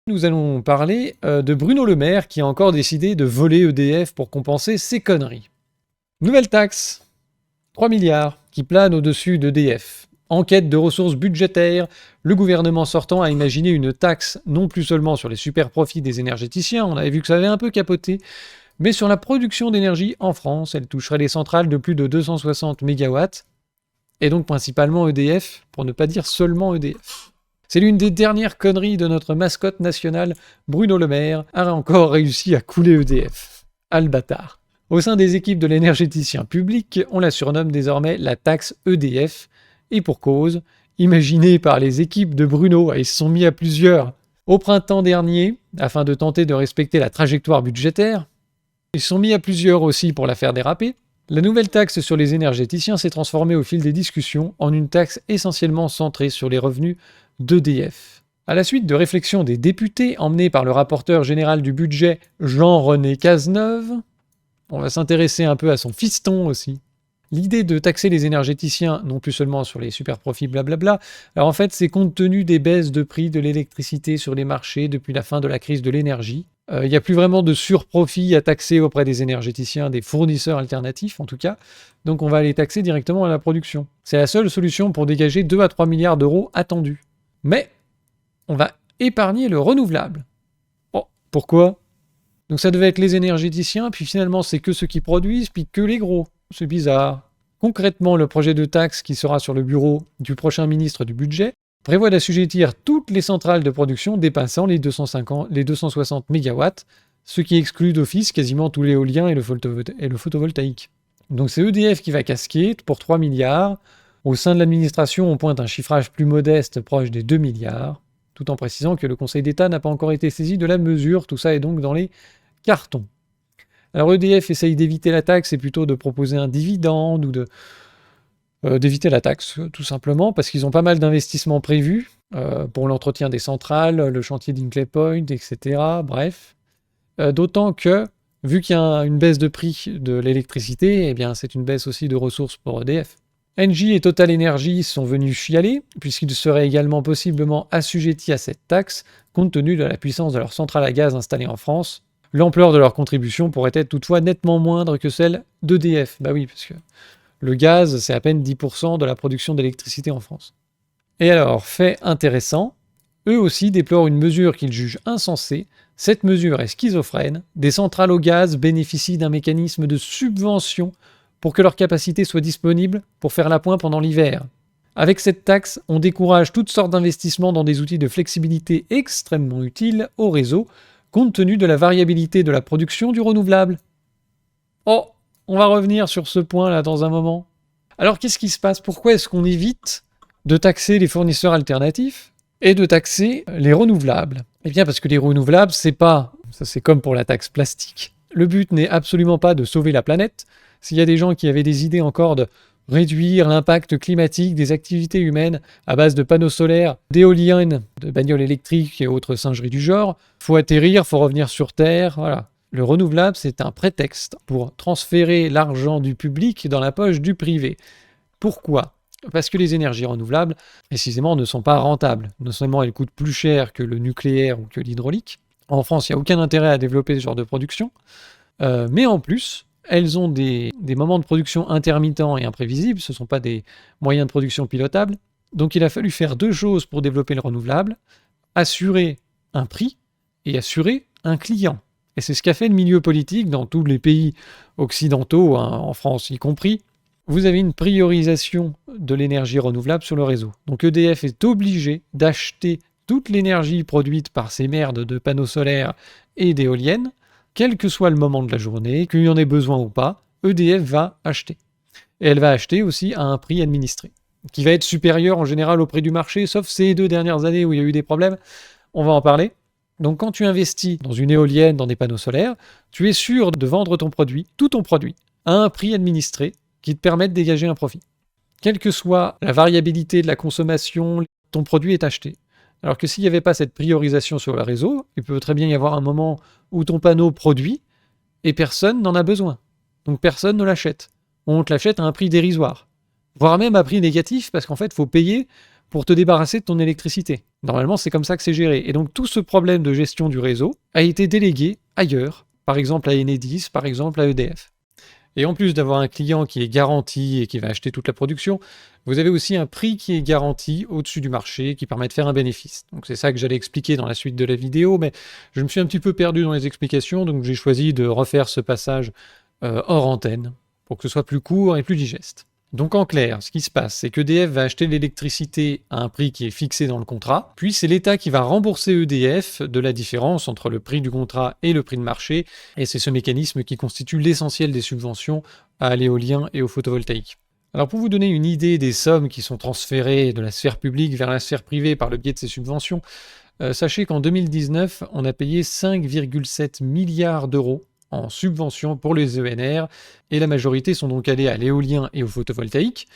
Nous allons parler de Bruno Le Maire qui a encore décidé de voler EDF pour compenser ses conneries. Nouvelle taxe, 3 milliards, qui plane au-dessus d'EDF. En quête de ressources budgétaires, le gouvernement sortant a imaginé une taxe non plus seulement sur les super profits des énergéticiens, on avait vu que ça avait un peu capoté, mais sur la production d'énergie en France. Elle toucherait les centrales de plus de 260 MW, et donc principalement EDF, pour ne pas dire seulement EDF. C'est l'une des dernières conneries de notre mascotte nationale, Bruno Le Maire, a encore réussi à couler EDF. Ah le bâtard. Au sein des équipes de l'énergéticien public, on la surnomme désormais la taxe EDF, et pour cause, imaginée par les équipes de Bruno, et ils se sont mis à plusieurs au printemps dernier, afin de tenter de respecter la trajectoire budgétaire. Ils se sont mis à plusieurs aussi pour la faire déraper. La nouvelle taxe sur les énergéticiens s'est transformée au fil des discussions en une taxe essentiellement centrée sur les revenus d'EDF. À la suite de réflexions des députés emmenés par le rapporteur général du budget Jean-René Cazeneuve, on va s'intéresser un peu à son fiston aussi. L'idée de taxer les énergéticiens, non plus seulement sur les super profits blablabla, alors en fait c'est compte tenu des baisses de prix de l'électricité sur les marchés depuis la fin de la crise de l'énergie. Il n'y a plus vraiment de surprofit à taxer auprès des énergéticiens, des fournisseurs alternatifs en tout cas, donc on va les taxer directement à la production. C'est la seule solution pour dégager 2 à 3 milliards d'euros attendus. Mais on va épargner le renouvelable. Oh, pourquoi ? Donc ça devait être les énergéticiens, puis finalement c'est que ceux qui produisent, puis que les gros. C'est bizarre. Concrètement, le projet de taxe qui sera sur le bureau du prochain ministre du budget prévoit d'assujettir toutes les centrales de production dépassant les 260 MW, ce qui exclut d'office quasiment tout l'éolien et le photovoltaïque. Donc c'est EDF qui va casquer pour 3 milliards. Au sein de l'administration, on pointe un chiffrage plus modeste, proche des 2 milliards, tout en précisant que le Conseil d'État n'a pas encore été saisi de la mesure. Tout ça est donc dans les cartons. Alors EDF essaye d'éviter la taxe et plutôt de proposer un dividende ou d'éviter la taxe, tout simplement, parce qu'ils ont pas mal d'investissements prévus pour l'entretien des centrales, le chantier d'Hinkley Point, etc. Bref. D'autant que, vu qu'il y a une baisse de prix de l'électricité, eh bien c'est une baisse aussi de ressources pour EDF. Engie et Total Energy sont venus chialer, puisqu'ils seraient également possiblement assujettis à cette taxe, compte tenu de la puissance de leurs centrales à gaz installées en France. L'ampleur de leur contribution pourrait être toutefois nettement moindre que celle d'EDF. Bah oui, parce que le gaz, c'est à peine 10% de la production d'électricité en France. Et alors, fait intéressant, eux aussi déplorent une mesure qu'ils jugent insensée. Cette mesure est schizophrène. Des centrales au gaz bénéficient d'un mécanisme de subvention pour que leur capacité soit disponible pour faire l'appoint pendant l'hiver. Avec cette taxe, on décourage toutes sortes d'investissements dans des outils de flexibilité extrêmement utiles au réseau, compte tenu de la variabilité de la production du renouvelable. Oh, on va revenir sur ce point-là dans un moment. Alors qu'est-ce qui se passe ? Pourquoi est-ce qu'on évite de taxer les fournisseurs alternatifs et de taxer les renouvelables ? Eh bien parce que les renouvelables, c'est comme pour la taxe plastique. Le but n'est absolument pas de sauver la planète. S'il y a des gens qui avaient des idées encore de réduire l'impact climatique des activités humaines à base de panneaux solaires, d'éoliennes, de bagnoles électriques et autres singeries du genre, faut atterrir, faut revenir sur Terre, voilà. Le renouvelable, c'est un prétexte pour transférer l'argent du public dans la poche du privé. Pourquoi ? Parce que les énergies renouvelables, précisément, ne sont pas rentables. Non seulement elles coûtent plus cher que le nucléaire ou que l'hydraulique. En France, il n'y a aucun intérêt à développer ce genre de production. Mais en plus, elles ont des moments de production intermittents et imprévisibles, ce ne sont pas des moyens de production pilotables. Donc il a fallu faire 2 choses pour développer le renouvelable, assurer un prix et assurer un client. Et c'est ce qu'a fait le milieu politique dans tous les pays occidentaux, hein, en France y compris. Vous avez une priorisation de l'énergie renouvelable sur le réseau. Donc EDF est obligé d'acheter toute l'énergie produite par ces merdes de panneaux solaires et d'éoliennes, quel que soit le moment de la journée, qu'il y en ait besoin ou pas, EDF va acheter. Et elle va acheter aussi à un prix administré, qui va être supérieur en général au prix du marché, sauf ces 2 dernières années où il y a eu des problèmes. On va en parler. Donc quand tu investis dans une éolienne, dans des panneaux solaires, tu es sûr de vendre ton produit, tout ton produit, à un prix administré qui te permet de dégager un profit. Quelle que soit la variabilité de la consommation, ton produit est acheté. Alors que s'il n'y avait pas cette priorisation sur le réseau, il peut très bien y avoir un moment où ton panneau produit et personne n'en a besoin. Donc personne ne l'achète. On te l'achète à un prix dérisoire. Voire même à prix négatif parce qu'en fait, il faut payer pour te débarrasser de ton électricité. Normalement, c'est comme ça que c'est géré. Et donc, tout ce problème de gestion du réseau a été délégué ailleurs, par exemple à Enedis, par exemple à EDF. Et en plus d'avoir un client qui est garanti et qui va acheter toute la production, vous avez aussi un prix qui est garanti au-dessus du marché qui permet de faire un bénéfice. Donc c'est ça que j'allais expliquer dans la suite de la vidéo, mais je me suis un petit peu perdu dans les explications, donc j'ai choisi de refaire ce passage hors antenne pour que ce soit plus court et plus digeste. Donc en clair, ce qui se passe, c'est qu'EDF va acheter l'électricité à un prix qui est fixé dans le contrat, puis c'est l'État qui va rembourser EDF de la différence entre le prix du contrat et le prix de marché, et c'est ce mécanisme qui constitue l'essentiel des subventions à l'éolien et au photovoltaïque. Alors pour vous donner une idée des sommes qui sont transférées de la sphère publique vers la sphère privée par le biais de ces subventions, sachez qu'en 2019, on a payé 5,7 milliards d'euros en subventions pour les ENR, et la majorité sont donc allées à l'éolien et au photovoltaïque.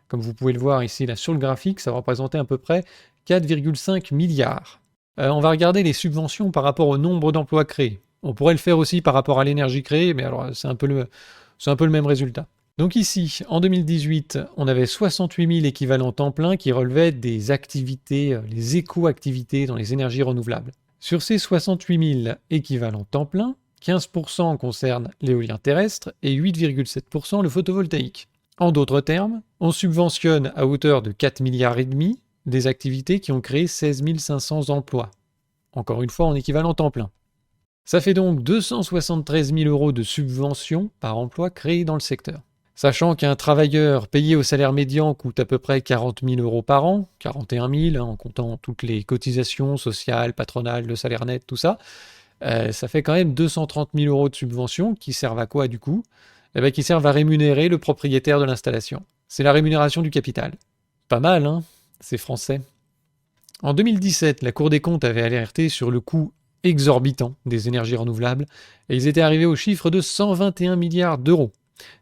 Comme vous pouvez le voir ici là, sur le graphique, ça représentait à peu près 4,5 milliards. On va regarder les subventions par rapport au nombre d'emplois créés. On pourrait le faire aussi par rapport à l'énergie créée, mais alors c'est un peu le même résultat. Donc ici, en 2018, on avait 68 000 équivalents temps plein qui relevaient des activités, les éco-activités dans les énergies renouvelables. Sur ces 68 000 équivalents temps plein, 15% concerne l'éolien terrestre et 8,7% le photovoltaïque. En d'autres termes, on subventionne à hauteur de 4,5 milliards des activités qui ont créé 16 500 emplois. Encore une fois en équivalent temps plein. Ça fait donc 273 000 euros de subventions par emploi créé dans le secteur. Sachant qu'un travailleur payé au salaire médian coûte à peu près 40 000 euros par an, 41 000 en comptant toutes les cotisations sociales, patronales, le salaire net, tout ça, ça fait quand même 230 000 euros de subventions qui servent à quoi du coup ? Qui servent à rémunérer le propriétaire de l'installation. C'est la rémunération du capital. Pas mal, hein ? C'est français. En 2017, la Cour des comptes avait alerté sur le coût exorbitant des énergies renouvelables et ils étaient arrivés au chiffre de 121 milliards d'euros.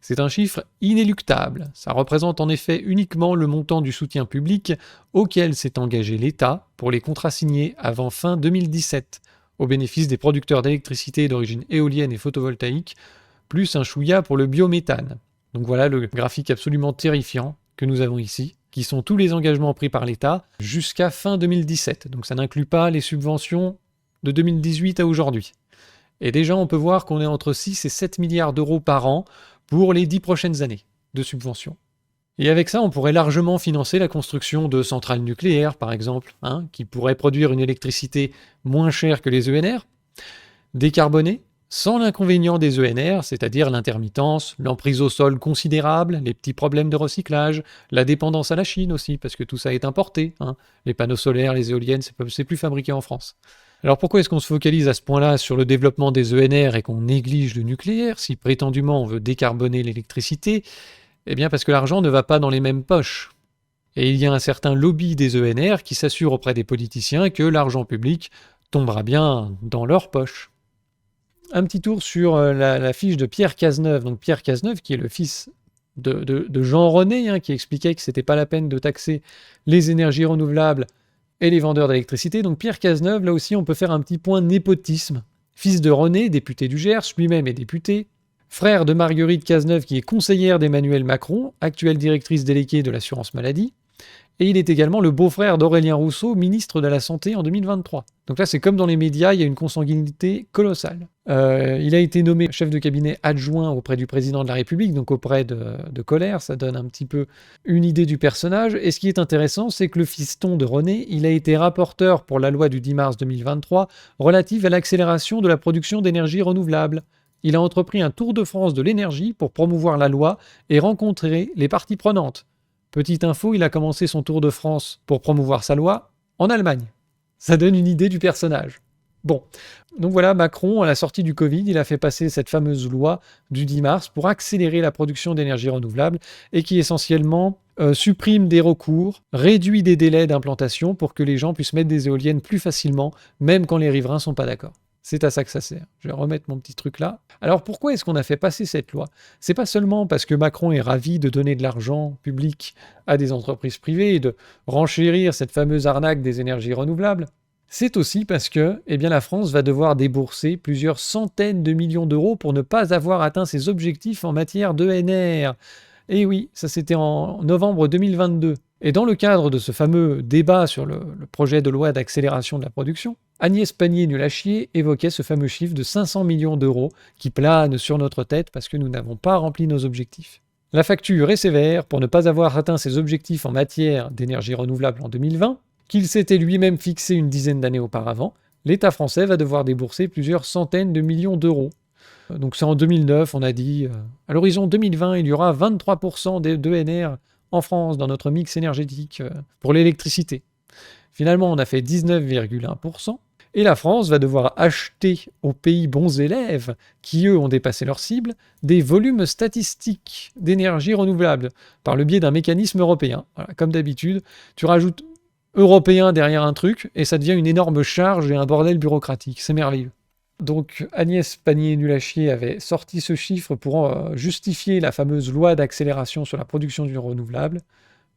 C'est un chiffre inéluctable. Ça représente en effet uniquement le montant du soutien public auquel s'est engagé l'État pour les contrats signés avant fin 2017. Au bénéfice des producteurs d'électricité d'origine éolienne et photovoltaïque, plus un chouïa pour le biométhane. Donc voilà le graphique absolument terrifiant que nous avons ici, qui sont tous les engagements pris par l'État jusqu'à fin 2017. Donc ça n'inclut pas les subventions de 2018 à aujourd'hui. Et déjà, on peut voir qu'on est entre 6 et 7 milliards d'euros par an pour les 10 prochaines années de subventions. Et avec ça, on pourrait largement financer la construction de centrales nucléaires, par exemple, qui pourraient produire une électricité moins chère que les ENR, décarbonée, sans l'inconvénient des ENR, c'est-à-dire l'intermittence, l'emprise au sol considérable, les petits problèmes de recyclage, la dépendance à la Chine aussi, parce que tout ça est importé. Les panneaux solaires, les éoliennes, c'est plus fabriqué en France. Alors pourquoi est-ce qu'on se focalise à ce point-là sur le développement des ENR et qu'on néglige le nucléaire, si prétendument on veut décarboner l'électricité ? Eh bien parce que l'argent ne va pas dans les mêmes poches. Et il y a un certain lobby des ENR qui s'assure auprès des politiciens que l'argent public tombera bien dans leurs poches. Un petit tour sur la fiche de Pierre Cazeneuve. Donc Pierre Cazeneuve, qui est le fils de Jean René, qui expliquait que c'était pas la peine de taxer les énergies renouvelables et les vendeurs d'électricité. Donc Pierre Cazeneuve, là aussi, on peut faire un petit point népotisme. Fils de René, député du Gers, lui-même est député. Frère de Marguerite Cazeneuve, qui est conseillère d'Emmanuel Macron, actuelle directrice déléguée de l'assurance maladie. Et il est également le beau-frère d'Aurélien Rousseau, ministre de la Santé en 2023. Donc là, c'est comme dans les médias, il y a une consanguinité colossale. Il a été nommé chef de cabinet adjoint auprès du président de la République, donc auprès de Collère. Ça donne un petit peu une idée du personnage. Et ce qui est intéressant, c'est que le fiston de René, il a été rapporteur pour la loi du 10 mars 2023 relative à l'accélération de la production d'énergie renouvelable. Il a entrepris un tour de France de l'énergie pour promouvoir la loi et rencontrer les parties prenantes. Petite info, il a commencé son tour de France pour promouvoir sa loi en Allemagne. Ça donne une idée du personnage. Bon, donc voilà, Macron, à la sortie du Covid, il a fait passer cette fameuse loi du 10 mars pour accélérer la production d'énergie renouvelable et qui essentiellement supprime des recours, réduit des délais d'implantation pour que les gens puissent mettre des éoliennes plus facilement, même quand les riverains ne sont pas d'accord. C'est à ça que ça sert. Je vais remettre mon petit truc là. Alors pourquoi est-ce qu'on a fait passer cette loi ? C'est pas seulement parce que Macron est ravi de donner de l'argent public à des entreprises privées et de renchérir cette fameuse arnaque des énergies renouvelables. C'est aussi parce que la France va devoir débourser plusieurs centaines de millions d'euros pour ne pas avoir atteint ses objectifs en matière d'ENR. Et oui, ça c'était en novembre 2022. Et dans le cadre de ce fameux débat sur le projet de loi d'accélération de la production, Agnès Pannier-Runacher évoquait ce fameux chiffre de 500 millions d'euros qui plane sur notre tête parce que nous n'avons pas rempli nos objectifs. La facture est sévère pour ne pas avoir atteint ses objectifs en matière d'énergie renouvelable en 2020, qu'il s'était lui-même fixé une dizaine d'années auparavant. L'État français va devoir débourser plusieurs centaines de millions d'euros. Donc c'est en 2009, on a dit, à l'horizon 2020, il y aura 23% d'ENR en France dans notre mix énergétique pour l'électricité. Finalement, on a fait 19,1%. Et la France va devoir acheter aux pays bons élèves, qui eux ont dépassé leur cible, des volumes statistiques d'énergie renouvelable, par le biais d'un mécanisme européen. Voilà, comme d'habitude, tu rajoutes européen derrière un truc, et ça devient une énorme charge et un bordel bureaucratique. C'est merveilleux. Donc Agnès Pannier-Runacher avait sorti ce chiffre pour justifier la fameuse loi d'accélération sur la production du renouvelable.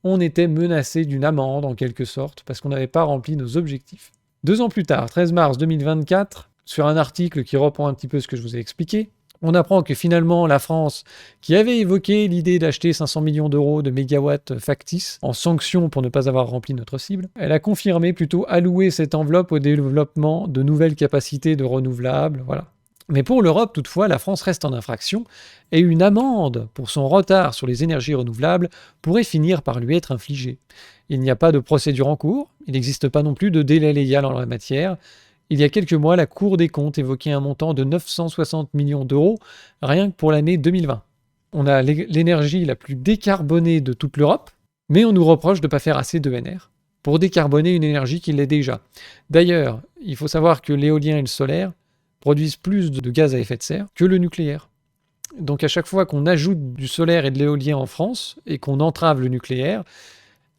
On était menacé d'une amende en quelque sorte, parce qu'on n'avait pas rempli nos objectifs. 2 ans plus tard, 13 mars 2024, sur un article qui reprend un petit peu ce que je vous ai expliqué, on apprend que finalement la France, qui avait évoqué l'idée d'acheter 500 millions d'euros de mégawatts factices en sanction pour ne pas avoir rempli notre cible, elle a confirmé plutôt allouer cette enveloppe au développement de nouvelles capacités de renouvelables, voilà. Mais pour l'Europe, toutefois, la France reste en infraction et une amende pour son retard sur les énergies renouvelables pourrait finir par lui être infligée. Il n'y a pas de procédure en cours, il n'existe pas non plus de délai légal en la matière. Il y a quelques mois, la Cour des comptes évoquait un montant de 960 millions d'euros rien que pour l'année 2020. On a l'énergie la plus décarbonée de toute l'Europe, mais on nous reproche de ne pas faire assez d'ENR pour décarboner une énergie qui l'est déjà. D'ailleurs, il faut savoir que l'éolien et le solaire produisent plus de gaz à effet de serre que le nucléaire. Donc à chaque fois qu'on ajoute du solaire et de l'éolien en France et qu'on entrave le nucléaire,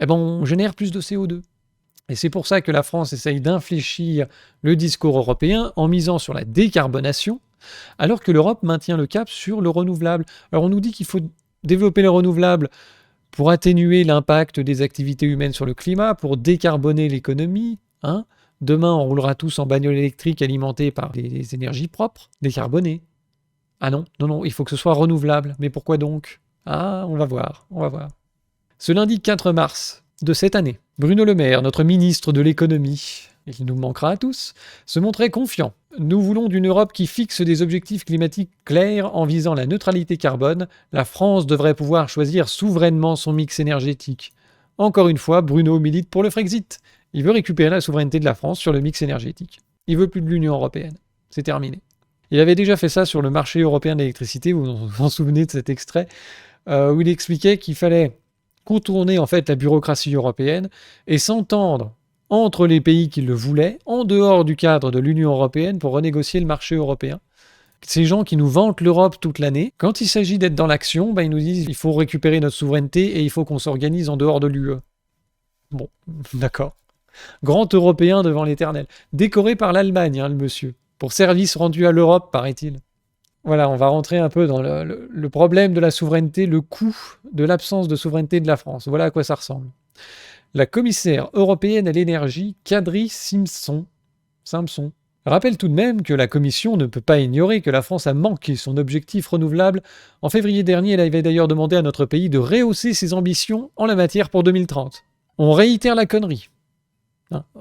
on génère plus de CO2. Et c'est pour ça que la France essaye d'infléchir le discours européen en misant sur la décarbonation, alors que l'Europe maintient le cap sur le renouvelable. Alors on nous dit qu'il faut développer le renouvelable pour atténuer l'impact des activités humaines sur le climat, pour décarboner l'économie, hein. Demain, on roulera tous en bagnole électrique alimentée par des énergies propres, décarbonées. Ah non, il faut que ce soit renouvelable. Mais pourquoi donc? Ah, on va voir. Ce lundi 4 mars de cette année, Bruno Le Maire, notre ministre de l'économie, et qui nous manquera à tous, se montrait confiant. Nous voulons d'une Europe qui fixe des objectifs climatiques clairs en visant la neutralité carbone. La France devrait pouvoir choisir souverainement son mix énergétique. Encore une fois, Bruno milite pour le Frexit. Il veut récupérer la souveraineté de la France sur le mix énergétique. Il veut plus de l'Union européenne. C'est terminé. Il avait déjà fait ça sur le marché européen de l'électricité, vous vous en souvenez de cet extrait, où il expliquait qu'il fallait contourner en fait la bureaucratie européenne et s'entendre entre les pays qui le voulaient, en dehors du cadre de l'Union européenne, pour renégocier le marché européen. Ces gens qui nous vantent l'Europe toute l'année, quand il s'agit d'être dans l'action, ils nous disent qu'il faut récupérer notre souveraineté et il faut qu'on s'organise en dehors de l'UE. Bon, d'accord. Grand Européen devant l'éternel. Décoré par l'Allemagne, le monsieur. Pour service rendu à l'Europe, paraît-il. Voilà, on va rentrer un peu dans le problème de la souveraineté, le coût de l'absence de souveraineté de la France. Voilà à quoi ça ressemble. La commissaire européenne à l'énergie, Kadri Simpson, rappelle tout de même que la Commission ne peut pas ignorer que la France a manqué son objectif renouvelable. En février dernier, elle avait d'ailleurs demandé à notre pays de rehausser ses ambitions en la matière pour 2030. On réitère la connerie.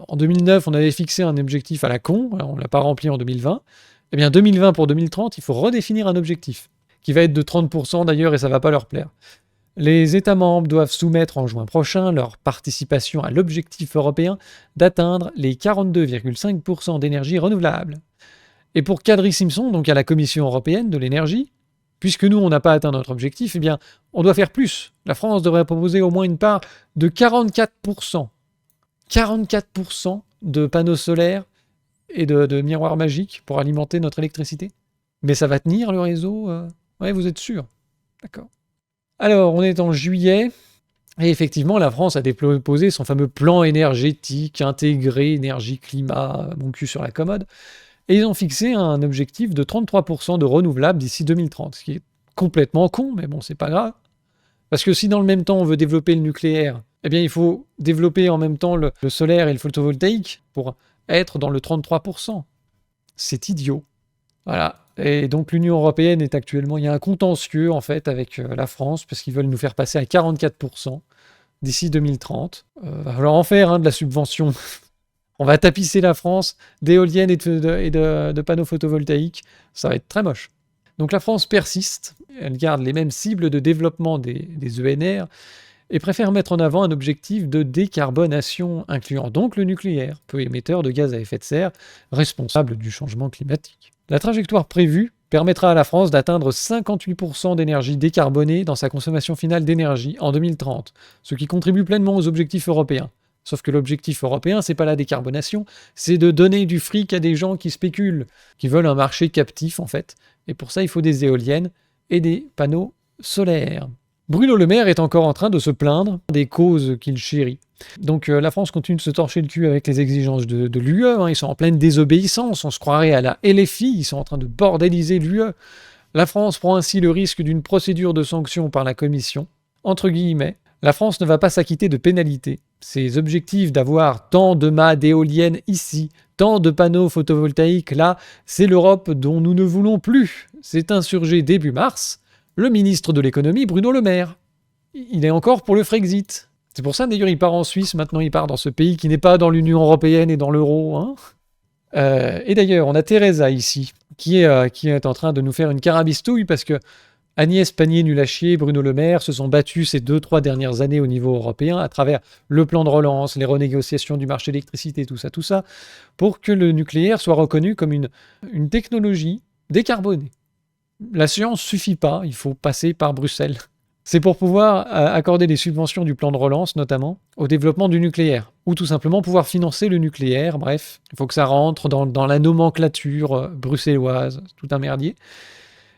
En 2009, on avait fixé un objectif à la con, on ne l'a pas rempli en 2020. Eh bien, 2020 pour 2030, il faut redéfinir un objectif, qui va être de 30% d'ailleurs, et ça ne va pas leur plaire. Les États membres doivent soumettre en juin prochain leur participation à l'objectif européen d'atteindre les 42,5% d'énergie renouvelable. Et pour Kadri Simpson, donc à la Commission européenne de l'énergie, puisque nous, on n'a pas atteint notre objectif, eh bien, on doit faire plus. La France devrait proposer au moins une part de 44%. 44% de panneaux solaires et de miroirs magiques pour alimenter notre électricité. Mais ça va tenir le réseau Ouais, vous êtes sûr? D'accord. Alors, on est en juillet, et effectivement, la France a déposé son fameux plan énergétique intégré, énergie-climat, mon cul sur la commode, et ils ont fixé un objectif de 33% de renouvelables d'ici 2030, ce qui est complètement con, mais bon, c'est pas grave. Parce que si dans le même temps, on veut développer le nucléaire, eh bien, il faut développer en même temps le solaire et le photovoltaïque pour être dans le 33%. C'est idiot. Voilà. Et donc, l'Union européenne est actuellement... Il y a un contentieux, en fait, avec la France, parce qu'ils veulent nous faire passer à 44% d'ici 2030. Va falloir en faire de la subvention. On va tapisser la France d'éoliennes et de panneaux photovoltaïques. Ça va être très moche. Donc la France persiste, elle garde les mêmes cibles de développement des ENR et préfère mettre en avant un objectif de décarbonation incluant donc le nucléaire, peu émetteur de gaz à effet de serre, responsable du changement climatique. La trajectoire prévue permettra à la France d'atteindre 58% d'énergie décarbonée dans sa consommation finale d'énergie en 2030, ce qui contribue pleinement aux objectifs européens. Sauf que l'objectif européen, c'est pas la décarbonation, c'est de donner du fric à des gens qui spéculent, qui veulent un marché captif en fait. Et pour ça, il faut des éoliennes et des panneaux solaires. Bruno Le Maire est encore en train de se plaindre des causes qu'il chérit. Donc la France continue de se torcher le cul avec les exigences de l'UE, ils sont en pleine désobéissance, on se croirait à la LFI, ils sont en train de bordéliser l'UE. La France prend ainsi le risque d'une procédure de sanction par la Commission. Entre guillemets, la France ne va pas s'acquitter de pénalités. Ses objectifs d'avoir tant de mâts d'éoliennes ici, tant de panneaux photovoltaïques là, c'est l'Europe dont nous ne voulons plus. C'est insurgé début mars le ministre de l'économie Bruno Le Maire. Il est encore pour le Frexit. C'est pour ça d'ailleurs il part en Suisse, maintenant il part dans ce pays qui n'est pas dans l'Union Européenne et dans l'euro. Et d'ailleurs on a Teresa ici, qui est en train de nous faire une carabistouille parce que Agnès Pannier-Runacher et Bruno Le Maire se sont battus ces 2-3 dernières années au niveau européen à travers le plan de relance, les renégociations du marché d'électricité, tout ça, pour que le nucléaire soit reconnu comme une technologie décarbonée. La science suffit pas, il faut passer par Bruxelles. C'est pour pouvoir accorder des subventions du plan de relance, notamment, au développement du nucléaire, ou tout simplement pouvoir financer le nucléaire, bref, il faut que ça rentre dans la nomenclature bruxelloise, tout un merdier.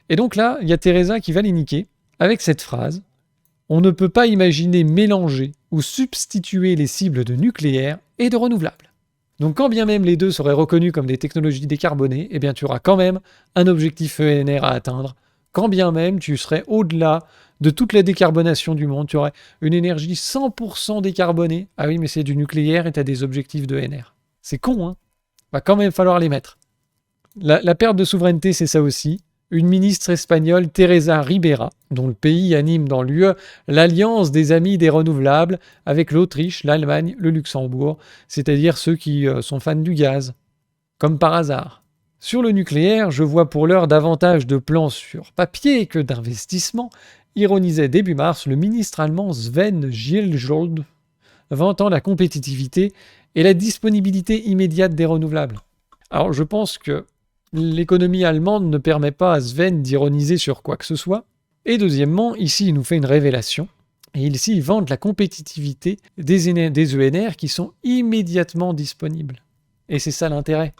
Et donc là, il y a Teresa qui va les niquer avec cette phrase « On ne peut pas imaginer mélanger ou substituer les cibles de nucléaire et de renouvelables. » Donc quand bien même les deux seraient reconnus comme des technologies décarbonées, eh bien tu auras quand même un objectif ENR à atteindre. Quand bien même tu serais au-delà de toute la décarbonation du monde, tu aurais une énergie 100% décarbonée. Ah oui, mais c'est du nucléaire et tu as des objectifs d'ENR. C'est con, hein. Va quand même falloir les mettre. La perte de souveraineté, c'est ça aussi. Une ministre espagnole, Teresa Ribera, dont le pays anime dans l'UE l'alliance des amis des renouvelables avec l'Autriche, l'Allemagne, le Luxembourg, c'est-à-dire ceux qui sont fans du gaz. Comme par hasard. Sur le nucléaire, je vois pour l'heure davantage de plans sur papier que d'investissements, ironisait début mars le ministre allemand Sven Giegold, vantant la compétitivité et la disponibilité immédiate des renouvelables. Alors je pense que l'économie allemande ne permet pas à Sven d'ironiser sur quoi que ce soit. Et deuxièmement, ici, il nous fait une révélation. Et ici, il vante la compétitivité des ENR qui sont immédiatement disponibles. Et c'est ça l'intérêt.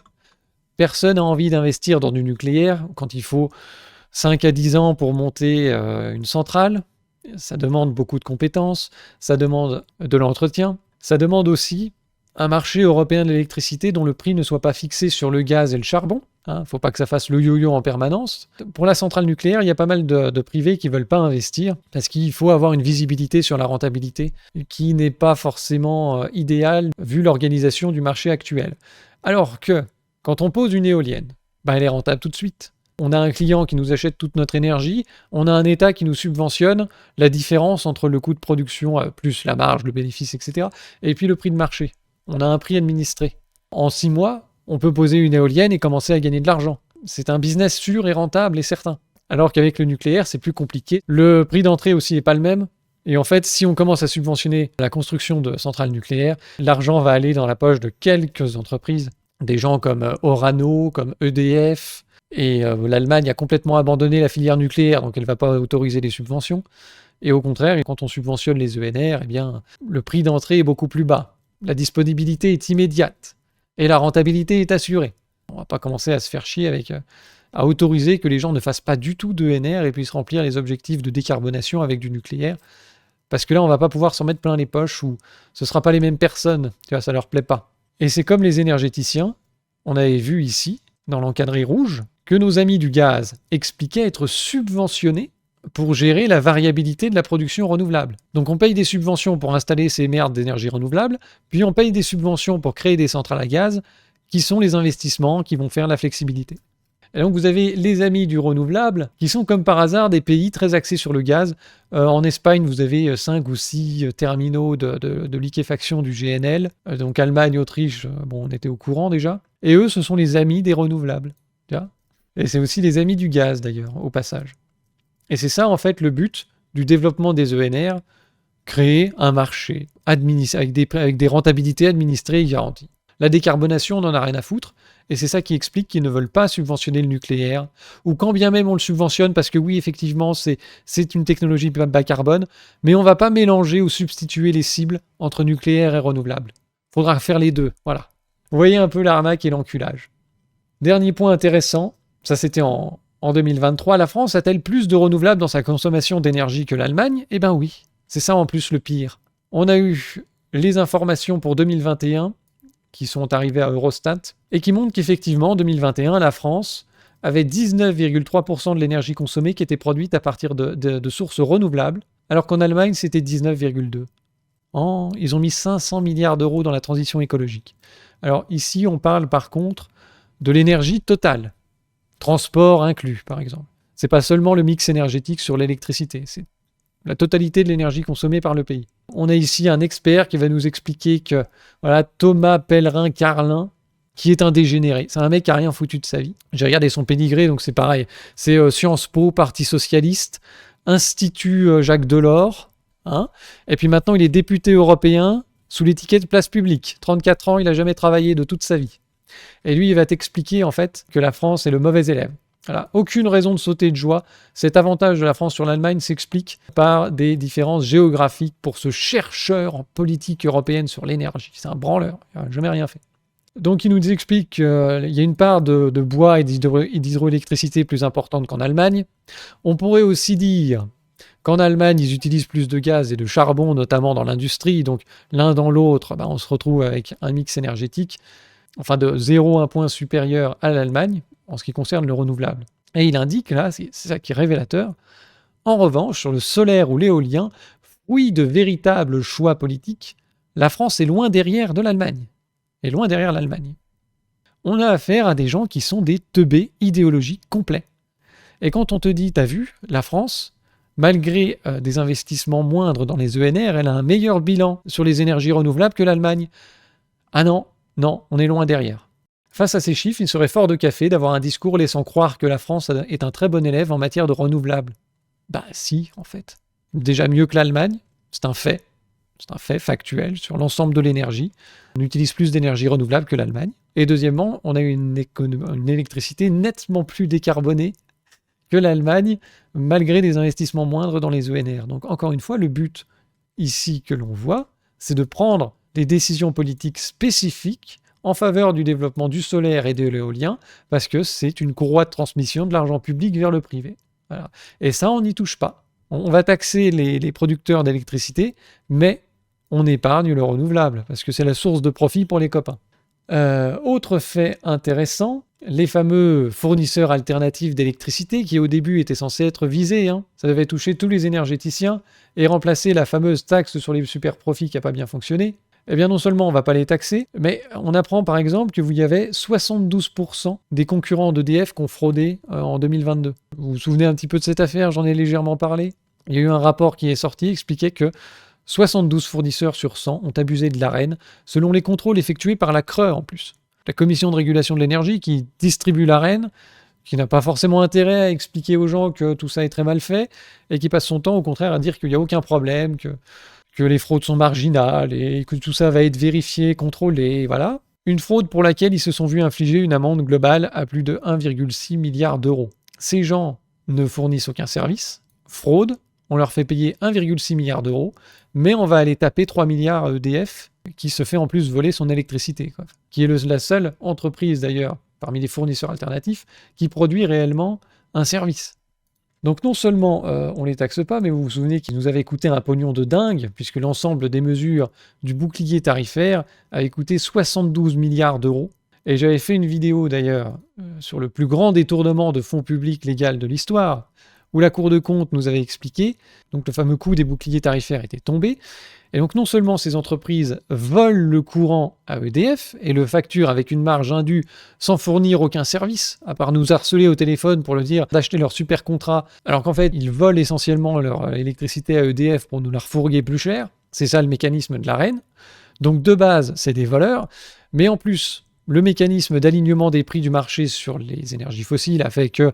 Personne n'a envie d'investir dans du nucléaire quand il faut 5 à 10 ans pour monter une centrale. Ça demande beaucoup de compétences, ça demande de l'entretien, ça demande aussi un marché européen de l'électricité dont le prix ne soit pas fixé sur le gaz et le charbon. Faut pas que ça fasse le yo-yo en permanence. Pour la centrale nucléaire, il y a pas mal de privés qui veulent pas investir parce qu'il faut avoir une visibilité sur la rentabilité qui n'est pas forcément idéale vu l'organisation du marché actuel. Alors que quand on pose une éolienne, elle est rentable tout de suite. On a un client qui nous achète toute notre énergie, on a un État qui nous subventionne la différence entre le coût de production plus la marge, le bénéfice, etc. et puis le prix de marché. On a un prix administré. En 6 mois, on peut poser une éolienne et commencer à gagner de l'argent. C'est un business sûr et rentable et certain. Alors qu'avec le nucléaire, c'est plus compliqué. Le prix d'entrée aussi n'est pas le même. Et en fait, si on commence à subventionner la construction de centrales nucléaires, l'argent va aller dans la poche de quelques entreprises. Des gens comme Orano, comme EDF. Et l'Allemagne a complètement abandonné la filière nucléaire, donc elle ne va pas autoriser les subventions. Et au contraire, quand on subventionne les ENR, eh bien, le prix d'entrée est beaucoup plus bas. La disponibilité est immédiate. Et la rentabilité est assurée. On ne va pas commencer à se faire chier à autoriser que les gens ne fassent pas du tout d'ENR et puissent remplir les objectifs de décarbonation avec du nucléaire. Parce que là, on ne va pas pouvoir s'en mettre plein les poches ou ce ne sera pas les mêmes personnes. Tu vois, ça ne leur plaît pas. Et c'est comme les énergéticiens. On avait vu ici, dans l'encadré rouge, que nos amis du gaz expliquaient être subventionnés pour gérer la variabilité de la production renouvelable. Donc on paye des subventions pour installer ces merdes d'énergie renouvelable, puis on paye des subventions pour créer des centrales à gaz, qui sont les investissements qui vont faire la flexibilité. Et donc vous avez les amis du renouvelable, qui sont comme par hasard des pays très axés sur le gaz. En Espagne, vous avez 5 ou 6 terminaux de liquéfaction du GNL. Donc Allemagne, Autriche, bon, on était au courant déjà. Et eux, ce sont les amis des renouvelables. Tu vois ? Et c'est aussi les amis du gaz, d'ailleurs, au passage. Et c'est ça, en fait, le but du développement des ENR, créer un marché avec des rentabilités administrées et garanties. La décarbonation, on n'en a rien à foutre, et c'est ça qui explique qu'ils ne veulent pas subventionner le nucléaire, ou quand bien même on le subventionne, parce que oui, effectivement, c'est une technologie bas carbone, mais on ne va pas mélanger ou substituer les cibles entre nucléaire et renouvelable. Il faudra faire les deux, voilà. Vous voyez un peu l'arnaque et l'enculage. Dernier point intéressant, ça c'était en 2023, la France a-t-elle plus de renouvelables dans sa consommation d'énergie que l'Allemagne ? Eh ben oui, c'est ça en plus le pire. On a eu les informations pour 2021 qui sont arrivées à Eurostat et qui montrent qu'effectivement en 2021, la France avait 19,3% de l'énergie consommée qui était produite à partir de sources renouvelables, alors qu'en Allemagne c'était 19,2%. Ils ont mis 500 milliards d'euros dans la transition écologique. Alors ici, on parle par contre de l'énergie totale. Transport inclus, par exemple. C'est pas seulement le mix énergétique sur l'électricité, c'est la totalité de l'énergie consommée par le pays. On a ici un expert qui va nous expliquer que voilà, Thomas Pellerin-Carlin, qui est un dégénéré, c'est un mec qui n'a rien foutu de sa vie. J'ai regardé son pédigré, donc c'est pareil. C'est Sciences Po, Parti Socialiste, Institut Jacques Delors, hein, et puis maintenant il est député européen sous l'étiquette Place Publique. 34 ans, il n'a jamais travaillé de toute sa vie. Et lui, il va t'expliquer en fait que la France est le mauvais élève. Voilà. Aucune raison de sauter de joie. Cet avantage de la France sur l'Allemagne s'explique par des différences géographiques pour ce chercheur en politique européenne sur l'énergie. C'est un branleur, il n'a jamais rien fait. Donc il nous explique qu'il y a une part de bois et d'hydroélectricité plus importante qu'en Allemagne. On pourrait aussi dire qu'en Allemagne, ils utilisent plus de gaz et de charbon, notamment dans l'industrie. Donc l'un dans l'autre, on se retrouve avec un mix énergétique de 0,1 point supérieur à l'Allemagne en ce qui concerne le renouvelable. Et il indique, là, c'est ça qui est révélateur, en revanche, sur le solaire ou l'éolien, fruit de véritables choix politiques, la France est loin derrière de l'Allemagne. Et loin derrière l'Allemagne. On a affaire à des gens qui sont des teubés idéologiques complets. Et quand on te dit, t'as vu, la France, malgré des investissements moindres dans les ENR, elle a un meilleur bilan sur les énergies renouvelables que l'Allemagne. Ah non, on est loin derrière. Face à ces chiffres, il serait fort de café d'avoir un discours laissant croire que la France est un très bon élève en matière de renouvelables. Bah si, en fait. Déjà mieux que l'Allemagne, c'est un fait. C'est un fait factuel sur l'ensemble de l'énergie. On utilise plus d'énergie renouvelable que l'Allemagne. Et deuxièmement, on a une électricité nettement plus décarbonée que l'Allemagne, malgré des investissements moindres dans les ENR. Donc encore une fois, le but ici que l'on voit, c'est de prendre des décisions politiques spécifiques en faveur du développement du solaire et de l'éolien, parce que c'est une courroie de transmission de l'argent public vers le privé. Voilà. Et ça, on n'y touche pas. On va taxer les producteurs d'électricité, mais on épargne le renouvelable, parce que c'est la source de profit pour les copains. Autre fait intéressant, les fameux fournisseurs alternatifs d'électricité qui au début étaient censés être visés, ça devait toucher tous les énergéticiens et remplacer la fameuse taxe sur les super profits qui n'a pas bien fonctionné. Eh bien non seulement on ne va pas les taxer, mais on apprend par exemple qu'il y avait 72% des concurrents d'EDF qui ont fraudé en 2022. Vous vous souvenez un petit peu de cette affaire, j'en ai légèrement parlé. Il y a eu un rapport qui est sorti qui expliquait que 72 fournisseurs sur 100 ont abusé de l'Arenh, selon les contrôles effectués par la CRE en plus. La Commission de régulation de l'énergie qui distribue l'Arenh, qui n'a pas forcément intérêt à expliquer aux gens que tout ça est très mal fait, et qui passe son temps au contraire à dire qu'il n'y a aucun problème, que les fraudes sont marginales, et que tout ça va être vérifié, contrôlé, voilà. Une fraude pour laquelle ils se sont vus infliger une amende globale à plus de 1,6 milliard d'euros. Ces gens ne fournissent aucun service, fraudent, on leur fait payer 1,6 milliard d'euros, mais on va aller taper 3 milliards à EDF, qui se fait en plus voler son électricité, qui est la seule entreprise d'ailleurs, parmi les fournisseurs alternatifs, qui produit réellement un service. Donc non seulement on ne les taxe pas, mais vous vous souvenez qu'ils nous avaient coûté un pognon de dingue, puisque l'ensemble des mesures du bouclier tarifaire avait coûté 72 milliards d'euros. Et j'avais fait une vidéo d'ailleurs sur le plus grand détournement de fonds publics légal de l'histoire, où la Cour de compte nous avait expliqué, donc le fameux coût des boucliers tarifaires était tombé, et donc non seulement ces entreprises volent le courant à EDF et le facturent avec une marge indue sans fournir aucun service, à part nous harceler au téléphone pour leur dire d'acheter leur super contrat, alors qu'en fait ils volent essentiellement leur électricité à EDF pour nous la refourguer plus cher, c'est ça le mécanisme de l'Arenh. Donc de base c'est des voleurs, mais en plus le mécanisme d'alignement des prix du marché sur les énergies fossiles a fait que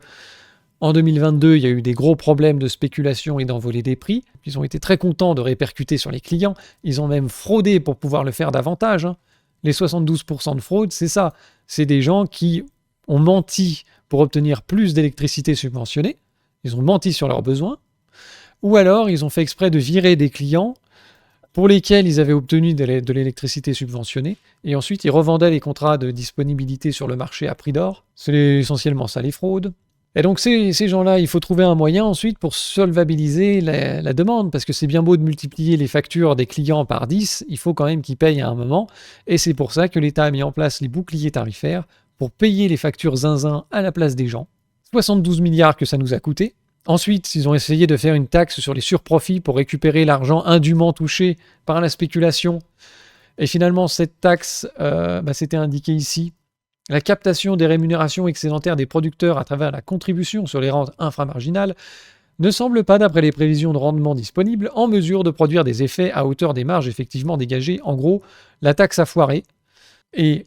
en 2022, il y a eu des gros problèmes de spéculation et d'envolée des prix. Ils ont été très contents de répercuter sur les clients. Ils ont même fraudé pour pouvoir le faire davantage. Les 72% de fraude, c'est ça. C'est des gens qui ont menti pour obtenir plus d'électricité subventionnée. Ils ont menti sur leurs besoins. Ou alors, ils ont fait exprès de virer des clients pour lesquels ils avaient obtenu de l'électricité subventionnée. Et ensuite, ils revendaient les contrats de disponibilité sur le marché à prix d'or. C'est essentiellement ça, les fraudes. Et donc ces gens-là, il faut trouver un moyen ensuite pour solvabiliser la demande, parce que c'est bien beau de multiplier les factures des clients par 10, il faut quand même qu'ils payent à un moment, et c'est pour ça que l'État a mis en place les boucliers tarifaires pour payer les factures zinzin à la place des gens. 72 milliards que ça nous a coûté. Ensuite, ils ont essayé de faire une taxe sur les surprofits pour récupérer l'argent indûment touché par la spéculation. Et finalement, cette taxe, c'était indiqué ici, la captation des rémunérations excédentaires des producteurs à travers la contribution sur les rentes inframarginales ne semble pas, d'après les prévisions de rendement disponibles, en mesure de produire des effets à hauteur des marges effectivement dégagées. En gros, la taxe a foiré. Et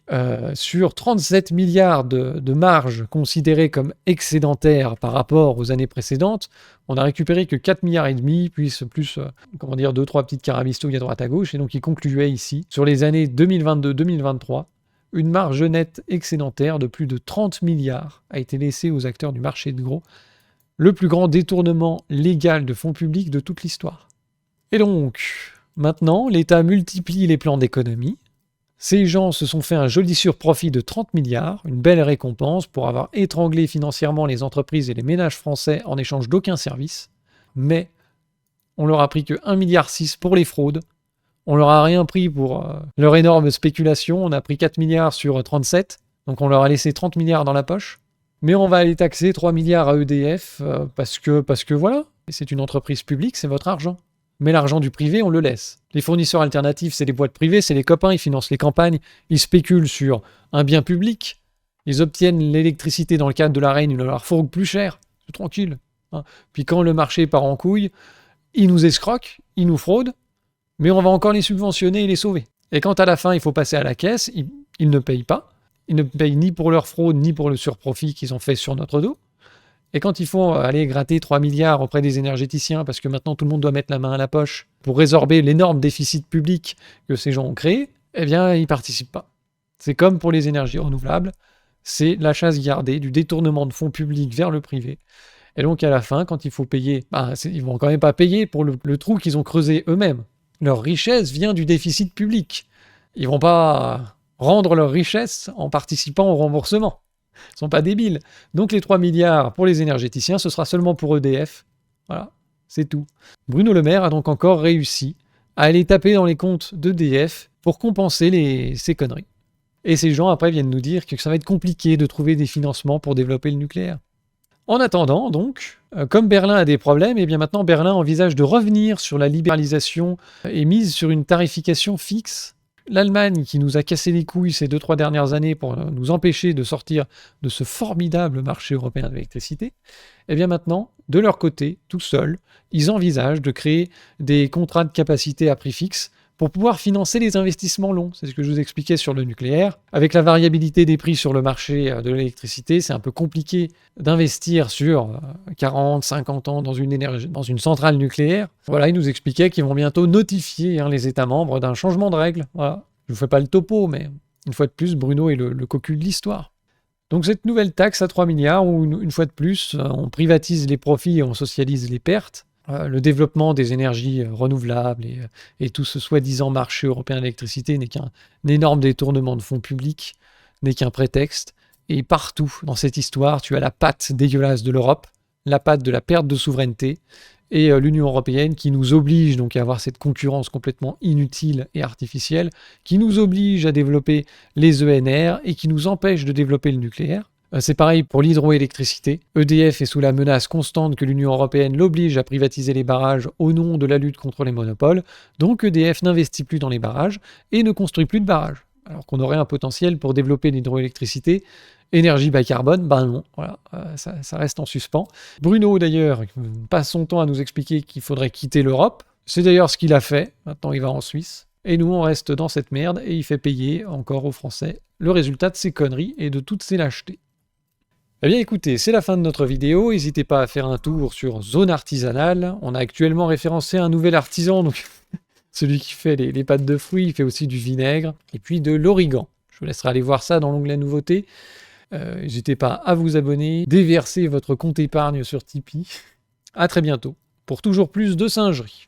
sur 37 milliards de marges considérées comme excédentaires par rapport aux années précédentes, on a récupéré que 4 milliards et demi, puis plus, 2-3 petites carabistouilles à droite à gauche. Et donc il concluait ici, sur les années 2022-2023, une marge nette excédentaire de plus de 30 milliards a été laissée aux acteurs du marché de gros, le plus grand détournement légal de fonds publics de toute l'histoire. Et donc, maintenant, l'État multiplie les plans d'économie. Ces gens se sont fait un joli surprofit de 30 milliards, une belle récompense pour avoir étranglé financièrement les entreprises et les ménages français en échange d'aucun service. Mais on leur a pris que 1,6 milliard pour les fraudes. On leur a rien pris pour leur énorme spéculation. On a pris 4 milliards sur 37. Donc on leur a laissé 30 milliards dans la poche. Mais on va aller taxer 3 milliards à EDF parce que voilà. C'est une entreprise publique, c'est votre argent. Mais l'argent du privé, on le laisse. Les fournisseurs alternatifs, c'est les boîtes privées, c'est les copains, ils financent les campagnes, ils spéculent sur un bien public. Ils obtiennent l'électricité dans le cadre de l'Arenh, ils leur fourguent plus cher. C'est tranquille. Puis quand le marché part en couille, ils nous escroquent, ils nous fraudent. Mais on va encore les subventionner et les sauver. Et quand à la fin, il faut passer à la caisse, ils ne payent pas. Ils ne payent ni pour leur fraude, ni pour le surprofit qu'ils ont fait sur notre dos. Et quand il faut aller gratter 3 milliards auprès des énergéticiens, parce que maintenant tout le monde doit mettre la main à la poche pour résorber l'énorme déficit public que ces gens ont créé, eh bien, ils ne participent pas. C'est comme pour les énergies renouvelables, c'est la chasse gardée du détournement de fonds publics vers le privé. Et donc à la fin, quand il faut payer, ils vont quand même pas payer pour le trou qu'ils ont creusé eux-mêmes. Leur richesse vient du déficit public. Ils vont pas rendre leur richesse en participant au remboursement. Ils sont pas débiles. Donc les 3 milliards pour les énergéticiens, ce sera seulement pour EDF. Voilà, c'est tout. Bruno Le Maire a donc encore réussi à aller taper dans les comptes d'EDF pour compenser ces conneries. Et ces gens après viennent nous dire que ça va être compliqué de trouver des financements pour développer le nucléaire. En attendant, donc, comme Berlin a des problèmes, et bien maintenant Berlin envisage de revenir sur la libéralisation et mise sur une tarification fixe. L'Allemagne, qui nous a cassé les couilles ces 2-3 dernières années pour nous empêcher de sortir de ce formidable marché européen de l'électricité, et bien maintenant, de leur côté, tout seuls, ils envisagent de créer des contrats de capacité à prix fixe pour pouvoir financer les investissements longs. C'est ce que je vous expliquais sur le nucléaire. Avec la variabilité des prix sur le marché de l'électricité, c'est un peu compliqué d'investir sur 40, 50 ans dans une centrale nucléaire. Voilà, ils nous expliquaient qu'ils vont bientôt notifier les États membres d'un changement de règles. Voilà. Je ne vous fais pas le topo, mais une fois de plus, Bruno est le cocu de l'histoire. Donc cette nouvelle taxe à 3 milliards, où une fois de plus, on privatise les profits et on socialise les pertes, le développement des énergies renouvelables et tout ce soi-disant marché européen de l'électricité n'est qu'un énorme détournement de fonds publics, n'est qu'un prétexte. Et partout dans cette histoire, tu as la patte dégueulasse de l'Europe, la patte de la perte de souveraineté, et l'Union européenne qui nous oblige donc à avoir cette concurrence complètement inutile et artificielle, qui nous oblige à développer les ENR et qui nous empêche de développer le nucléaire. C'est pareil pour l'hydroélectricité. EDF est sous la menace constante que l'Union européenne l'oblige à privatiser les barrages au nom de la lutte contre les monopoles. Donc EDF n'investit plus dans les barrages et ne construit plus de barrages. Alors qu'on aurait un potentiel pour développer l'hydroélectricité. Énergie bas carbone, ben non, voilà, ça reste en suspens. Bruno d'ailleurs passe son temps à nous expliquer qu'il faudrait quitter l'Europe. C'est d'ailleurs ce qu'il a fait, maintenant il va en Suisse. Et nous on reste dans cette merde et il fait payer encore aux Français le résultat de ces conneries et de toutes ces lâchetés. Eh bien écoutez, c'est la fin de notre vidéo, n'hésitez pas à faire un tour sur Zone Artisanale. On a actuellement référencé un nouvel artisan, donc celui qui fait les pâtes de fruits, il fait aussi du vinaigre, et puis de l'origan. Je vous laisserai aller voir ça dans l'onglet nouveautés. N'hésitez pas à vous abonner, déverser votre compte épargne sur Tipeee. À très bientôt, pour toujours plus de singerie.